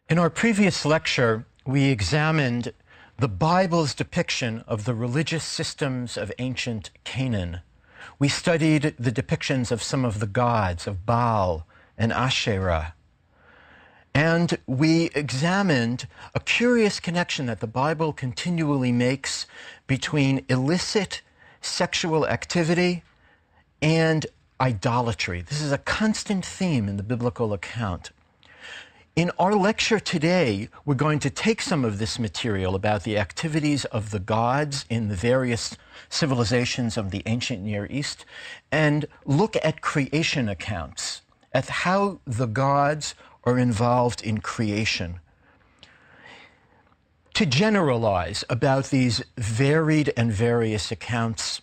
In our previous lecture, we examined the Bible's depiction of the religious systems of ancient Canaan. We studied the depictions of some of the gods of Baal and Asherah. And we examined a curious connection that the Bible continually makes between illicit sexual activity and idolatry. This is a constant theme in the biblical account. In our lecture today, we're going to take some of this material about the activities of the gods in the various civilizations of the ancient Near East and look at creation accounts, at how the gods are involved in creation. To generalize about these varied and various accounts,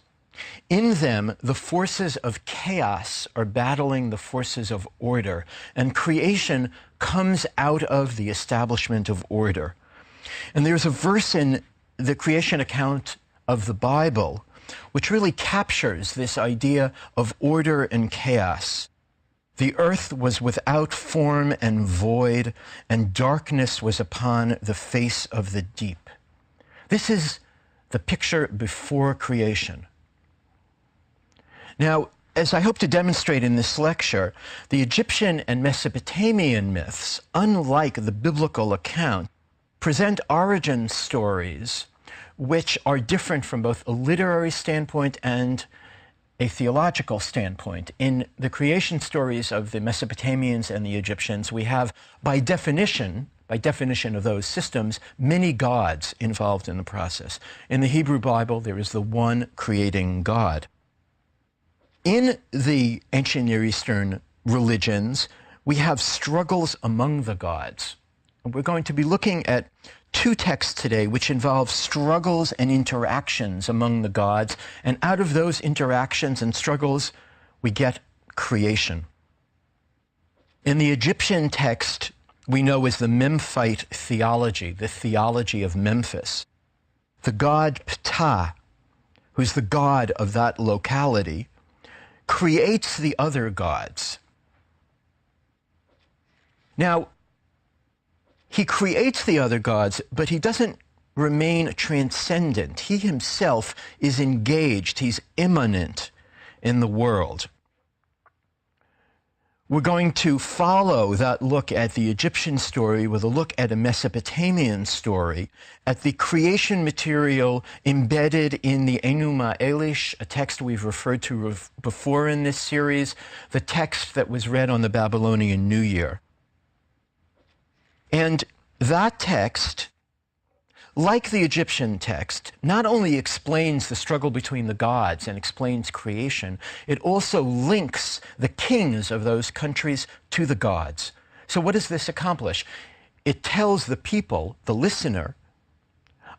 in them, the forces of chaos are battling the forces of order, and creation comes out of the establishment of order. And there's a verse in the creation account of the Bible which really captures this idea of order and chaos. The earth was without form and void, and darkness was upon the face of the deep. This is the picture before creation. Now, as I hope to demonstrate in this lecture, the Egyptian and Mesopotamian myths, unlike the biblical account, present origin stories which are different from both a literary standpoint and a theological standpoint. In the creation stories of the Mesopotamians and the Egyptians, we have, by definition of those systems, many gods involved in the process. In the Hebrew Bible, there is the one creating God. In the ancient Near Eastern religions, we have struggles among the gods. And we're going to be looking at two texts today which involve struggles and interactions among the gods, and out of those interactions and struggles, we get creation. In the Egyptian text, we know as the Memphite theology, the theology of Memphis. The god Ptah, who's the god of that locality, creates the other gods. Now, he creates the other gods, but he doesn't remain transcendent. He himself is engaged, he's immanent in the world. We're going to follow that look at the Egyptian story with a look at a Mesopotamian story, at the creation material embedded in the Enuma Elish, a text we've referred to before in this series, the text that was read on the Babylonian New Year. And that text, like the Egyptian text, not only explains the struggle between the gods and explains creation, it also links the kings of those countries to the gods. So what does this accomplish? It tells the people, the listener,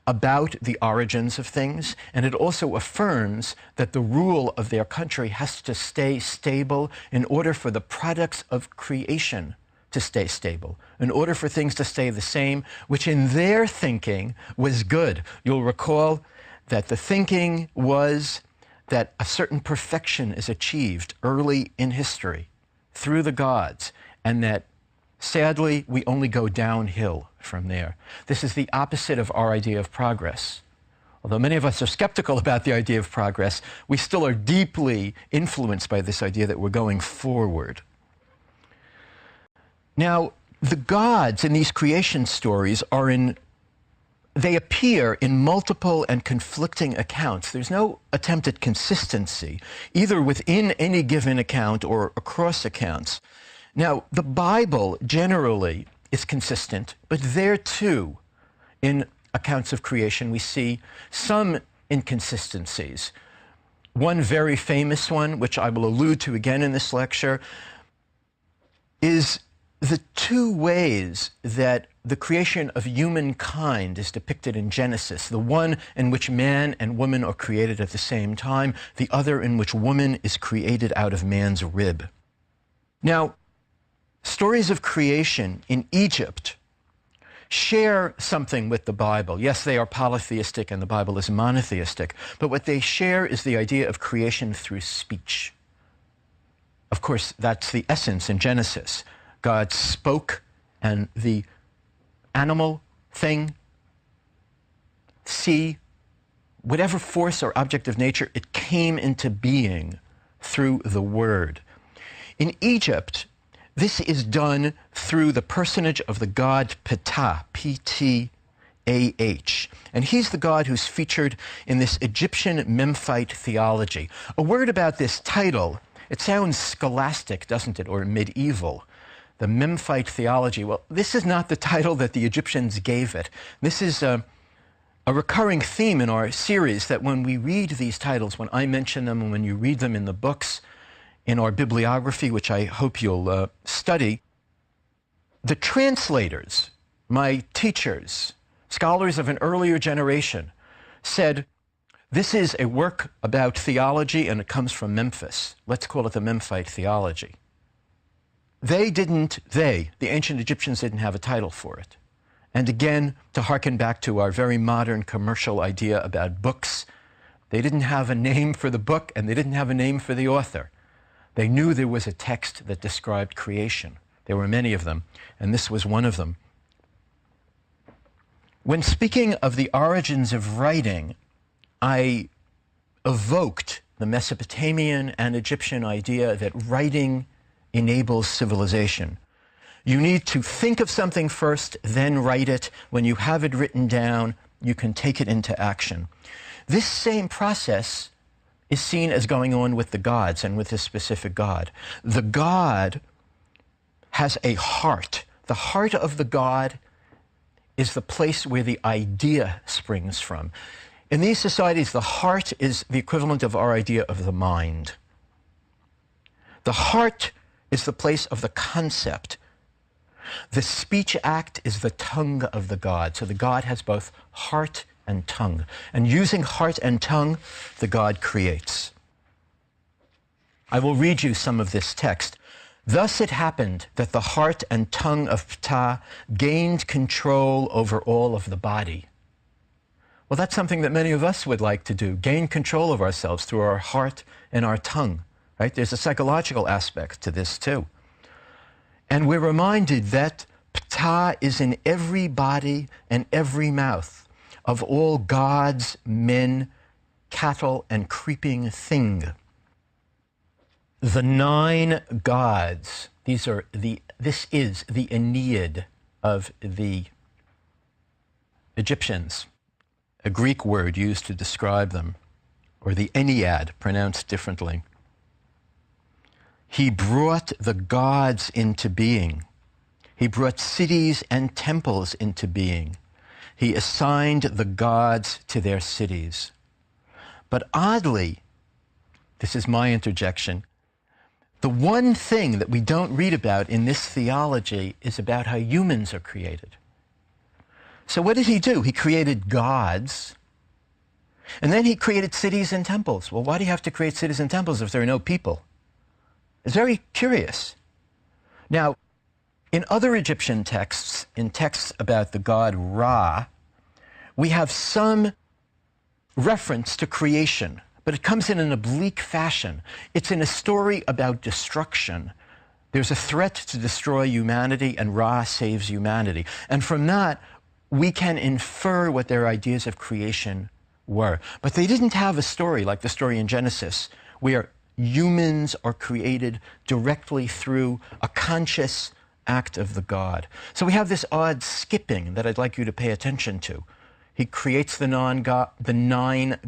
about the origins of things, and it also affirms that the rule of their country has to stay stable in order for the products of creation to stay stable, in order for things to stay the same, which in their thinking was good. You'll recall that the thinking was that a certain perfection is achieved early in history through the gods, and that, sadly, we only go downhill from there. This is the opposite of our idea of progress. Although many of us are skeptical about the idea of progress, we still are deeply influenced by this idea that we're going forward. Now, the gods in these creation stories they appear in multiple and conflicting accounts. There's no attempt at consistency, either within any given account or across accounts. Now, the Bible generally is consistent, but there too, in accounts of creation, we see some inconsistencies. One very famous one, which I will allude to again in this lecture, is the two ways that the creation of humankind is depicted in Genesis, the one in which man and woman are created at the same time, the other in which woman is created out of man's rib. Now, stories of creation in Egypt share something with the Bible. Yes, they are polytheistic and the Bible is monotheistic, but what they share is the idea of creation through speech. Of course, that's the essence in Genesis. God spoke, and the animal, thing, sea, whatever force or object of nature, it came into being through the Word. In Egypt, this is done through the personage of the god Ptah, P-T-A-H. And he's the god who's featured in this Egyptian Memphite theology. A word about this title, it sounds scholastic, doesn't it, or medieval. The Memphite theology. Well, this is not the title that the Egyptians gave it. This is a recurring theme in our series, that when we read these titles, when I mention them and when you read them in the books, in our bibliography, which I hope you'll study, the translators, my teachers, scholars of an earlier generation, said, this is a work about theology and it comes from Memphis. Let's call it the Memphite theology. The ancient Egyptians didn't have a title for it. And again, to hearken back to our very modern commercial idea about books, they didn't have a name for the book and they didn't have a name for the author. They knew there was a text that described creation. There were many of them, and this was one of them. When speaking of the origins of writing, I evoked the Mesopotamian and Egyptian idea that writing enables civilization. You need to think of something first, then write it. When you have it written down, you can take it into action. This same process is seen as going on with the gods and with this specific god. The god has a heart. The heart of the god is the place where the idea springs from. In these societies, the heart is the equivalent of our idea of the mind. The heart is the place of the concept. The speech act is the tongue of the god. So the god has both heart and tongue. And using heart and tongue, the god creates. I will read you some of this text. Thus it happened that the heart and tongue of Ptah gained control over all of the body. Well, that's something that many of us would like to do, gain control of ourselves through our heart and our tongue, right? There's a psychological aspect to this too. And we're reminded that Ptah is in every body and every mouth of all gods, men, cattle, and creeping thing. The 9 gods, this is the Aeneid of the Egyptians, a Greek word used to describe them, or the Ennead, pronounced differently. He brought the gods into being. He brought cities and temples into being. He assigned the gods to their cities. But oddly, this is my interjection, the one thing that we don't read about in this theology is about how humans are created. So what did he do? He created gods, and then he created cities and temples. Well, why do you have to create cities and temples if there are no people? It's very curious. Now, in other Egyptian texts, in texts about the god Ra, we have some reference to creation, but it comes in an oblique fashion. It's in a story about destruction. There's a threat to destroy humanity, and Ra saves humanity. And from that, we can infer what their ideas of creation were. But they didn't have a story like the story in Genesis, where humans are created directly through a conscious act of the god. So we have this odd skipping that I'd like you to pay attention to. He creates the 9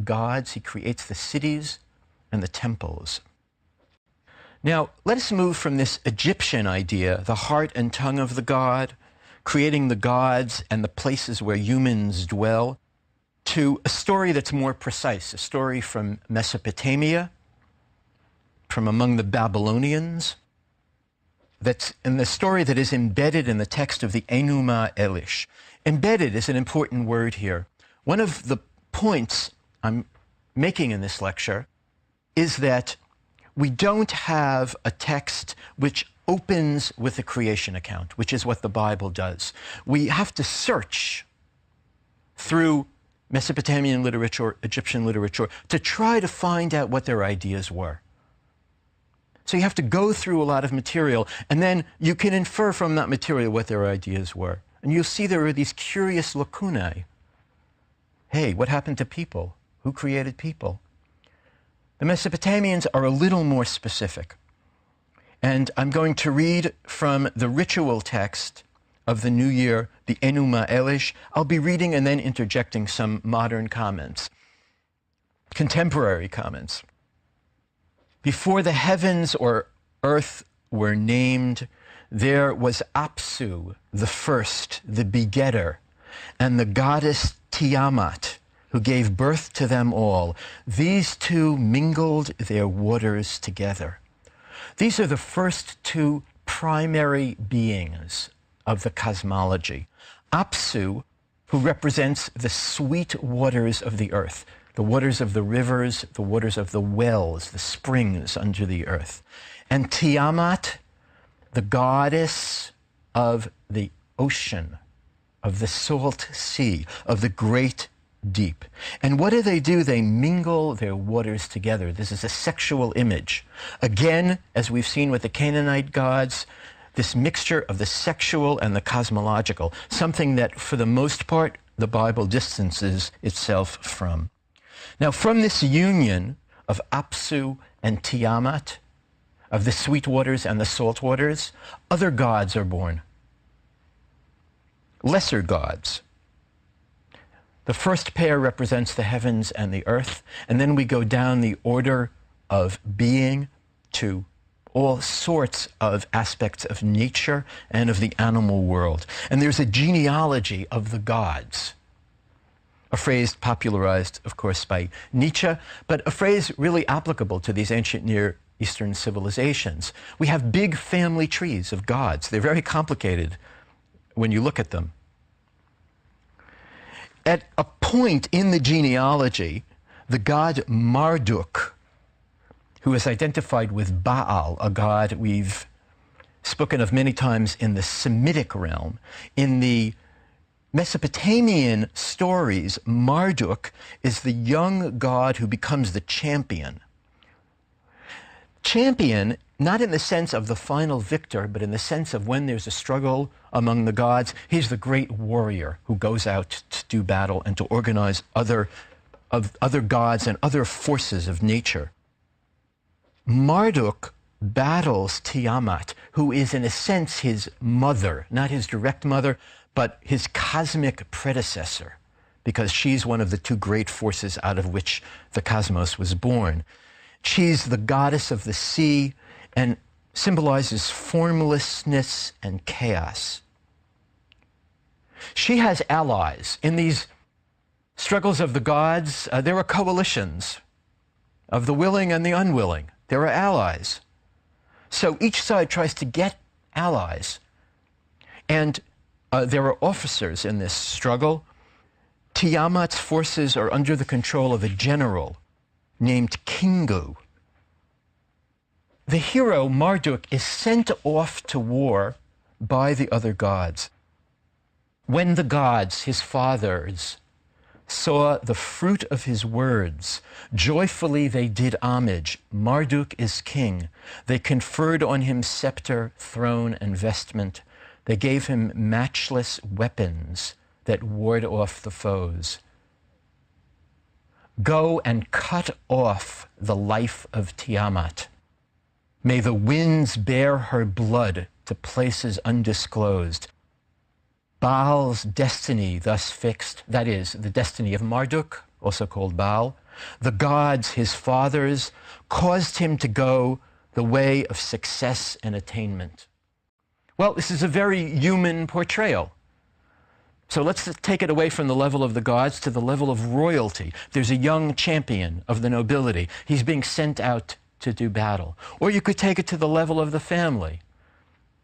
gods, he creates the cities and the temples. Now, let us move from this Egyptian idea, the heart and tongue of the god, creating the gods and the places where humans dwell, to a story that's more precise, a story from Mesopotamia, from among the Babylonians, that's in the story that is embedded in the text of the Enuma Elish. Embedded is an important word here. One of the points I'm making in this lecture is that we don't have a text which opens with a creation account, which is what the Bible does. We have to search through Mesopotamian literature, Egyptian literature, to try to find out what their ideas were. So you have to go through a lot of material, and then you can infer from that material what their ideas were. And you'll see there are these curious lacunae. Hey, what happened to people? Who created people? The Mesopotamians are a little more specific. And I'm going to read from the ritual text of the New Year, the Enuma Elish. I'll be reading and then interjecting some modern comments, contemporary comments. Before the heavens or earth were named, there was Apsu, the first, the begetter, and the goddess Tiamat, who gave birth to them all. These two mingled their waters together. These are the first two primary beings of the cosmology. Apsu, who represents the sweet waters of the earth, the waters of the rivers, the waters of the wells, the springs under the earth. And Tiamat, the goddess of the ocean, of the salt sea, of the great deep. And what do? They mingle their waters together. This is a sexual image. Again, as we've seen with the Canaanite gods, this mixture of the sexual and the cosmological, something that, for the most part, the Bible distances itself from. Now, from this union of Apsu and Tiamat, of the sweet waters and the salt waters, other gods are born. Lesser gods. The first pair represents the heavens and the earth, and then we go down the order of being to all sorts of aspects of nature and of the animal world. And there's a genealogy of the gods, a phrase popularized, of course, by Nietzsche, but a phrase really applicable to these ancient Near Eastern civilizations. We have big family trees of gods. They're very complicated when you look at them. At a point in the genealogy, the god Marduk, who is identified with Baal, a god we've spoken of many times in the Semitic realm, in the Mesopotamian stories, Marduk is the young god who becomes the champion. Champion, not in the sense of the final victor, but in the sense of when there's a struggle among the gods, he's the great warrior who goes out to do battle and to organize other gods and other forces of nature. Marduk battles Tiamat, who is in a sense his mother, not his direct mother, but his cosmic predecessor, because she's one of the two great forces out of which the cosmos was born. She's the goddess of the sea and symbolizes formlessness and chaos. She has allies. In these struggles of the gods, there are coalitions of the willing and the unwilling. There are allies. So each side tries to get allies. And there are officers in this struggle. Tiamat's forces are under the control of a general named Kingu. The hero, Marduk, is sent off to war by the other gods. When the gods, his fathers, saw the fruit of his words, joyfully they did homage. Marduk is king. They conferred on him scepter, throne, and vestment. They gave him matchless weapons that ward off the foes. Go and cut off the life of Tiamat. May the winds bear her blood to places undisclosed. Baal's destiny thus fixed, that is, the destiny of Marduk, also called Baal, the gods, his fathers, caused him to go the way of success and attainment. Well, this is a very human portrayal. So let's take it away from the level of the gods to the level of royalty. There's a young champion of the nobility. He's being sent out to do battle. Or you could take it to the level of the family.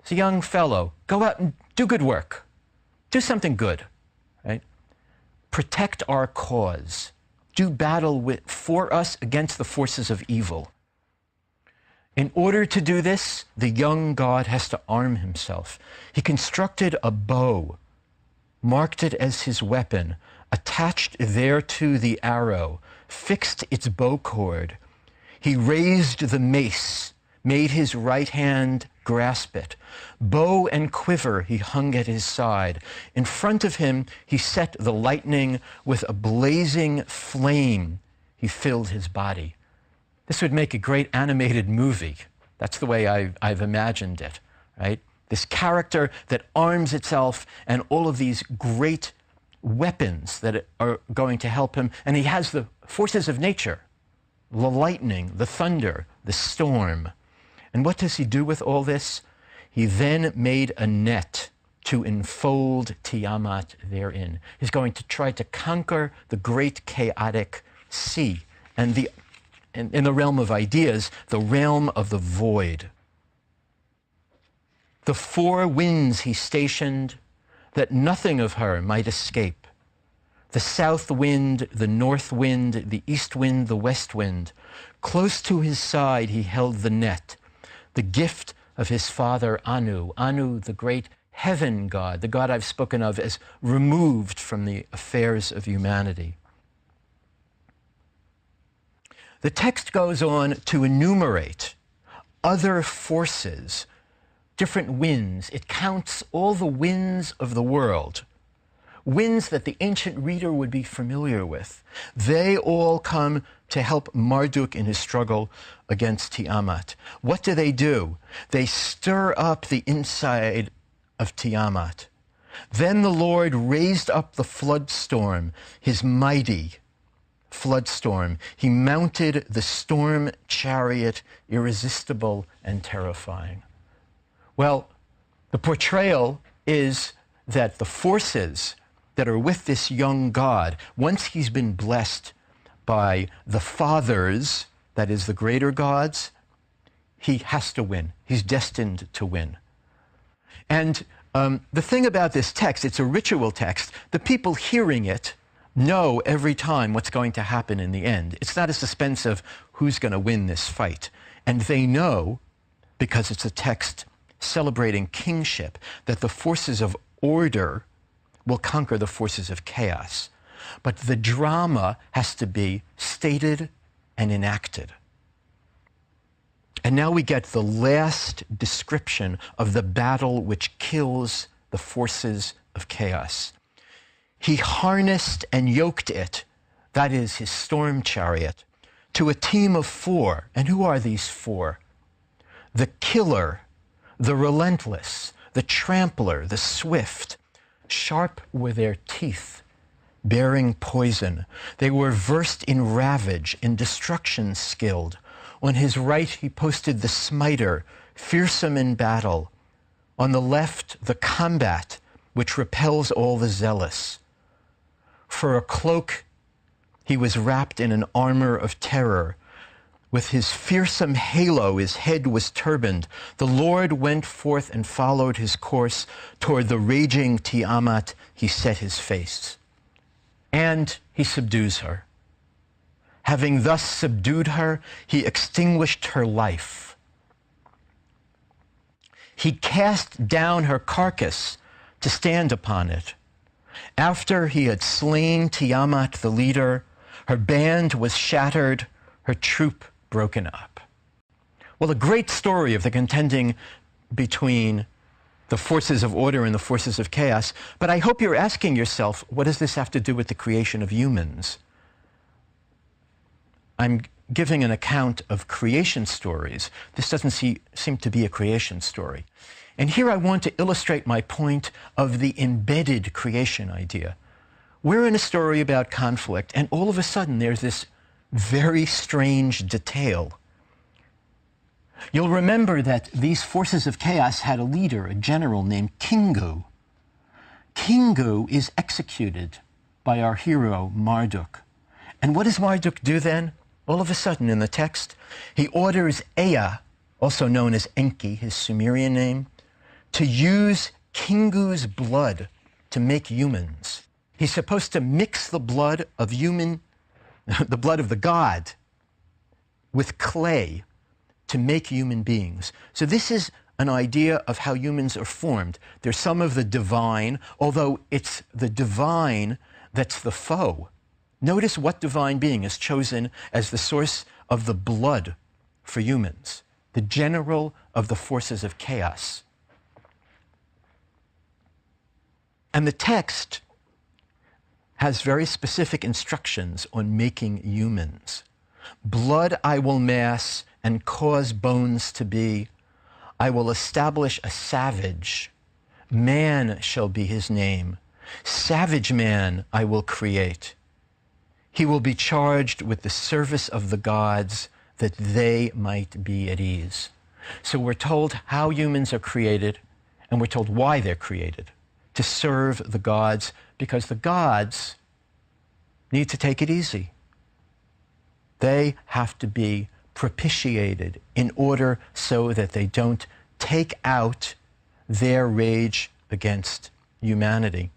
It's a young fellow. Go out and do good work. Do something good, right? Protect our cause. Do battle for us against the forces of evil. In order to do this, the young god has to arm himself. He constructed a bow, marked it as his weapon, attached thereto the arrow, fixed its bow cord. He raised the mace, made his right hand grasp it. Bow and quiver he hung at his side. In front of him he set the lightning. With a blazing flame he filled his body. This would make a great animated movie. That's the way I've imagined it, right? This character that arms itself and all of these great weapons that are going to help him. And he has the forces of nature, the lightning, the thunder, the storm. And what does he do with all this? He then made a net to enfold Tiamat therein. He's going to try to conquer the great chaotic sea and in the realm of ideas, the realm of the void. The four winds he stationed, that nothing of her might escape. The south wind, the north wind, the east wind, the west wind. Close to his side he held the net, the gift of his father Anu. Anu, the great heaven god, the god I've spoken of as removed from the affairs of humanity. The text goes on to enumerate other forces, different winds. It counts all the winds of the world, winds that the ancient reader would be familiar with. They all come to help Marduk in his struggle against Tiamat. What do? They stir up the inside of Tiamat. Then the Lord raised up the flood storm, his mighty flood storm. He mounted the storm chariot, irresistible and terrifying. Well, the portrayal is that the forces that are with this young god, once he's been blessed by the fathers, that is the greater gods, he has to win. He's destined to win. And the thing about this text, it's a ritual text. The people hearing it know every time what's going to happen in the end. It's not a suspense of who's going to win this fight. And they know, because it's a text celebrating kingship, that the forces of order will conquer the forces of chaos. But the drama has to be stated and enacted. And now we get the last description of the battle which kills the forces of chaos. He harnessed and yoked it, that is his storm chariot, to a team of four. And who are these four? The killer, the relentless, the trampler, the swift. Sharp were their teeth, bearing poison. They were versed in ravage, in destruction skilled. On his right he posted the smiter, fearsome in battle. On the left, the combat, which repels all the zealous. For a cloak, he was wrapped in an armor of terror. With his fearsome halo, his head was turbaned. The Lord went forth and followed his course. Toward the raging Tiamat he set his face. And he subdues her. Having thus subdued her, he extinguished her life. He cast down her carcass to stand upon it. After he had slain Tiamat the leader, her band was shattered, her troop broken up. Well, a great story of the contending between the forces of order and the forces of chaos, but I hope you're asking yourself, what does this have to do with the creation of humans? I'm giving an account of creation stories. This doesn't seem to be a creation story. And here I want to illustrate my point of the embedded creation idea. We're in a story about conflict, and all of a sudden there's this very strange detail. You'll remember that these forces of chaos had a leader, a general named Kingu. Kingu is executed by our hero, Marduk. And what does Marduk do then? All of a sudden in the text, he orders Ea, also known as Enki, his Sumerian name, to use Kingu's blood to make humans. He's supposed to mix the blood of the blood of the god, with clay to make human beings. So this is an idea of how humans are formed. There's some of the divine, although it's the divine that's the foe. Notice what divine being is chosen as the source of the blood for humans. the general of the forces of chaos. And the text has very specific instructions on making humans. Blood I will mass and cause bones to be. I will establish a savage. Man shall be his name. Savage man I will create. He will be charged with the service of the gods, that they might be at ease. So we're told how humans are created, and we're told why they're created. To serve the gods, because the gods need to take it easy. They have to be propitiated in order so that they don't take out their rage against humanity.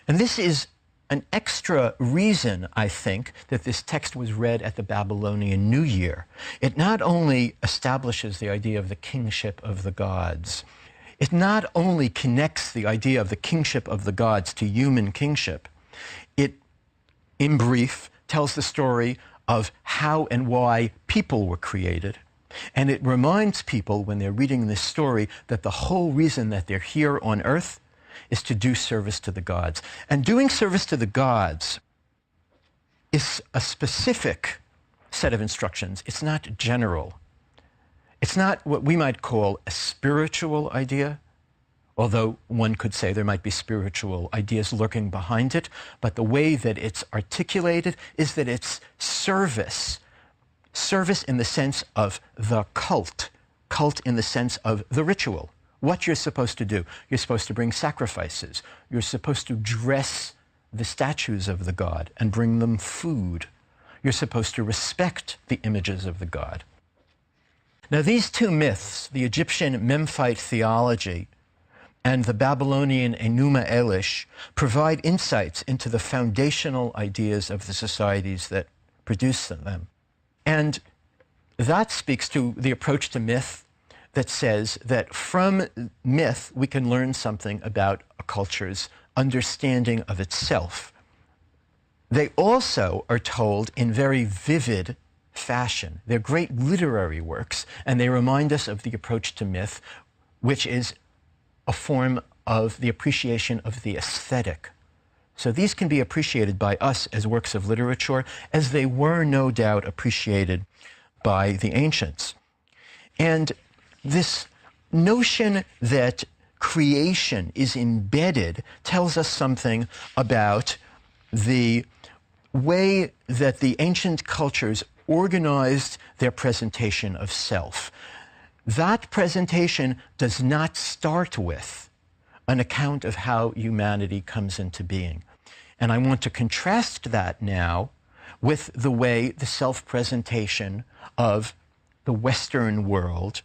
And this is an extra reason, I think, that this text was read at the Babylonian New Year. It not only establishes the idea of the kingship of the gods, it not only connects the idea of the kingship of the gods to human kingship, it, in brief, tells the story of how and why people were created. And it reminds people, when they're reading this story, that the whole reason that they're here on earth is to do service to the gods. And doing service to the gods is a specific set of instructions. It's not general. It's not what we might call a spiritual idea, although one could say there might be spiritual ideas lurking behind it. But the way that it's articulated is that it's service. Service in the sense of the cult. Cult in the sense of the ritual. What you're supposed to do. You're supposed to bring sacrifices. You're supposed to dress the statues of the god and bring them food. You're supposed to respect the images of the god. Now, these two myths, the Egyptian Memphite theology and the Babylonian Enuma Elish, provide insights into the foundational ideas of the societies that produce them. And that speaks to the approach to myth that says that from myth we can learn something about a culture's understanding of itself. They also are told in very vivid fashion. They're great literary works, and they remind us of the approach to myth, which is a form of the appreciation of the aesthetic. So these can be appreciated by us as works of literature, as they were no doubt appreciated by the ancients. And this notion that creation is embedded tells us something about the way that the ancient cultures organized their presentation of self. That presentation does not start with an account of how humanity comes into being. And I want to contrast that now with the way the self-presentation of the Western world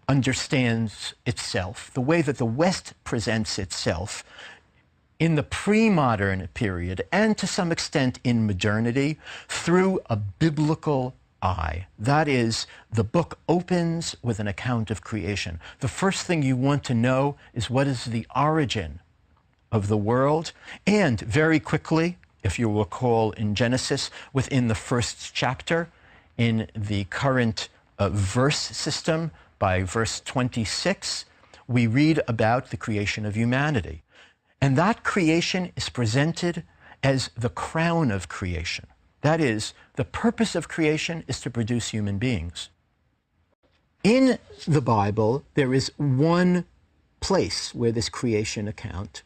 understands itself, the way that the West presents itself in the pre-modern period, and to some extent in modernity, through a biblical eye. That is, the book opens with an account of creation. The first thing you want to know is what is the origin of the world, and very quickly, if you recall in Genesis, within the first chapter, in the current verse system, by verse 26, we read about the creation of humanity. And that creation is presented as the crown of creation. That is, the purpose of creation is to produce human beings. In the Bible, there is one place where this creation account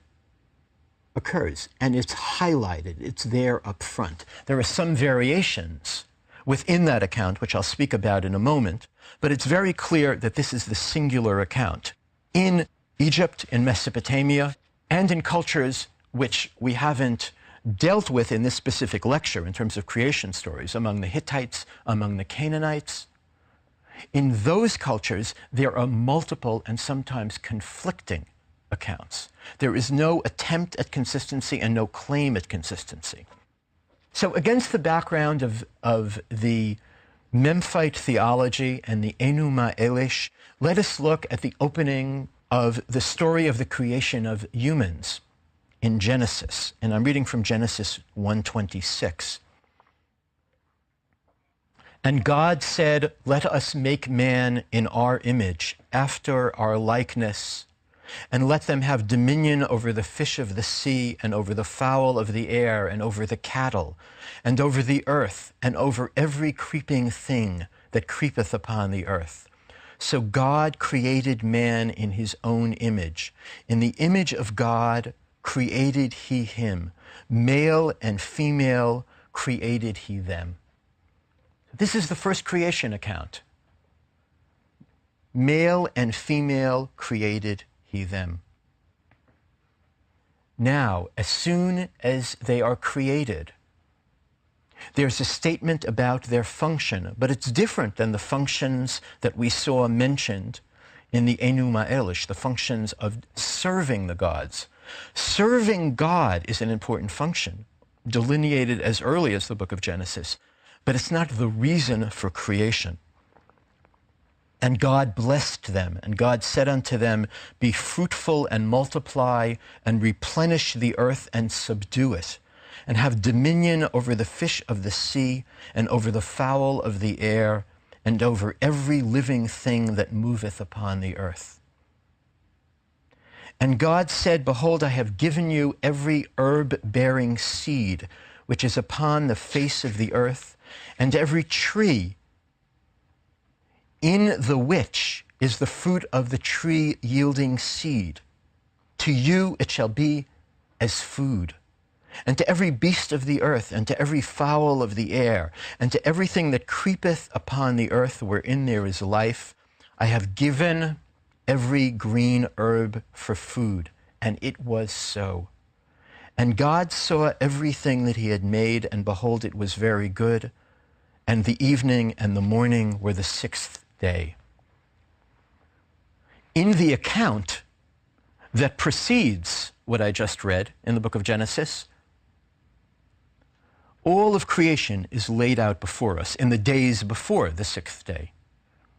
occurs, and it's highlighted. It's there up front. There are some variations within that account, which I'll speak about in a moment, but it's very clear that this is the singular account. In Egypt, in Mesopotamia, and in cultures which we haven't dealt with in this specific lecture in terms of creation stories, among the Hittites, among the Canaanites, in those cultures, there are multiple and sometimes conflicting accounts. There is no attempt at consistency and no claim at consistency. So against the background of the Memphite theology and the Enuma Elish, let us look at the opening of the story of the creation of humans in Genesis. And I'm reading from Genesis 1:26. And God said, let us make man in our image, after our likeness, and let them have dominion over the fish of the sea, and over the fowl of the air, and over the cattle, and over the earth, and over every creeping thing that creepeth upon the earth. So God created man in his own image. In the image of God created he him. Male and female created he them. This is the first creation account. Male and female created he them. Now, as soon as they are created, there's a statement about their function, but it's different than the functions that we saw mentioned in the Enuma Elish, the functions of serving the gods. Serving God is an important function, delineated as early as the book of Genesis, but it's not the reason for creation. And God blessed them, and God said unto them, be fruitful and multiply, and replenish the earth and subdue it, and have dominion over the fish of the sea, and over the fowl of the air, and over every living thing that moveth upon the earth. And God said, behold, I have given you every herb-bearing seed, which is upon the face of the earth, and every tree in the which is the fruit of the tree yielding seed. To you it shall be as food. And to every beast of the earth, and to every fowl of the air, and to everything that creepeth upon the earth wherein there is life, I have given every green herb for food. And it was so. And God saw everything that he had made, and behold, it was very good. And the evening and the morning were the sixth day. In the account that precedes what I just read in the book of Genesis, all of creation is laid out before us in the days before the sixth day.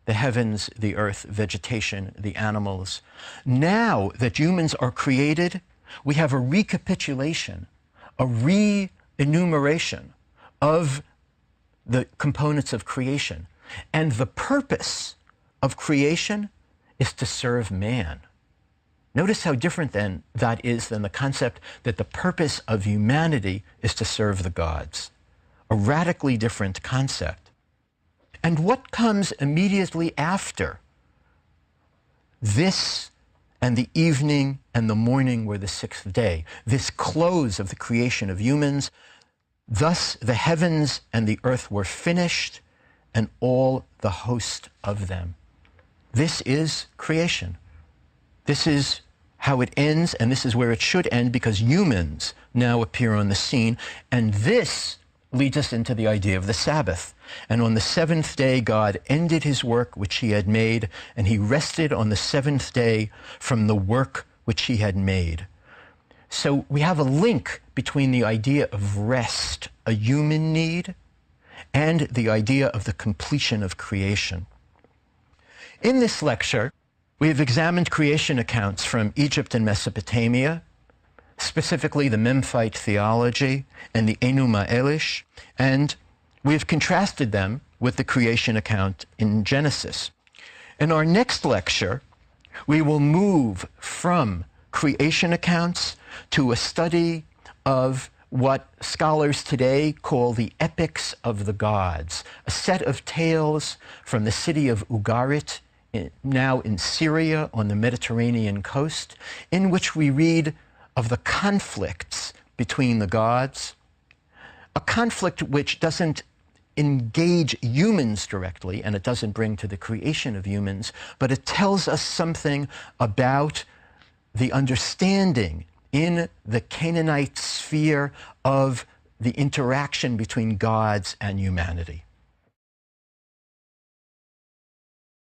The heavens, the earth, vegetation, the animals. Now that humans are created, we have a recapitulation, a re-enumeration of the components of creation. And the purpose of creation is to serve man. Notice how different then that is than the concept that the purpose of humanity is to serve the gods. A radically different concept. And what comes immediately after this and the evening and the morning were the sixth day, this close of the creation of humans? Thus the heavens and the earth were finished, and all the host of them. This is creation. This is how it ends, and this is where it should end, because humans now appear on the scene. And this leads us into the idea of the Sabbath. And on the seventh day, God ended his work which he had made, and he rested on the seventh day from the work which he had made. So we have a link between the idea of rest, a human need, and the idea of the completion of creation. In this lecture, we have examined creation accounts from Egypt and Mesopotamia, specifically the Memphite theology and the Enuma Elish, and we have contrasted them with the creation account in Genesis. In our next lecture, we will move from creation accounts to a study of what scholars today call the epics of the gods, a set of tales from the city of Ugarit, now in Syria on the Mediterranean coast, in which we read of the conflicts between the gods, a conflict which doesn't engage humans directly, and it doesn't bring to the creation of humans, but it tells us something about the understanding in the Canaanite sphere of the interaction between gods and humanity.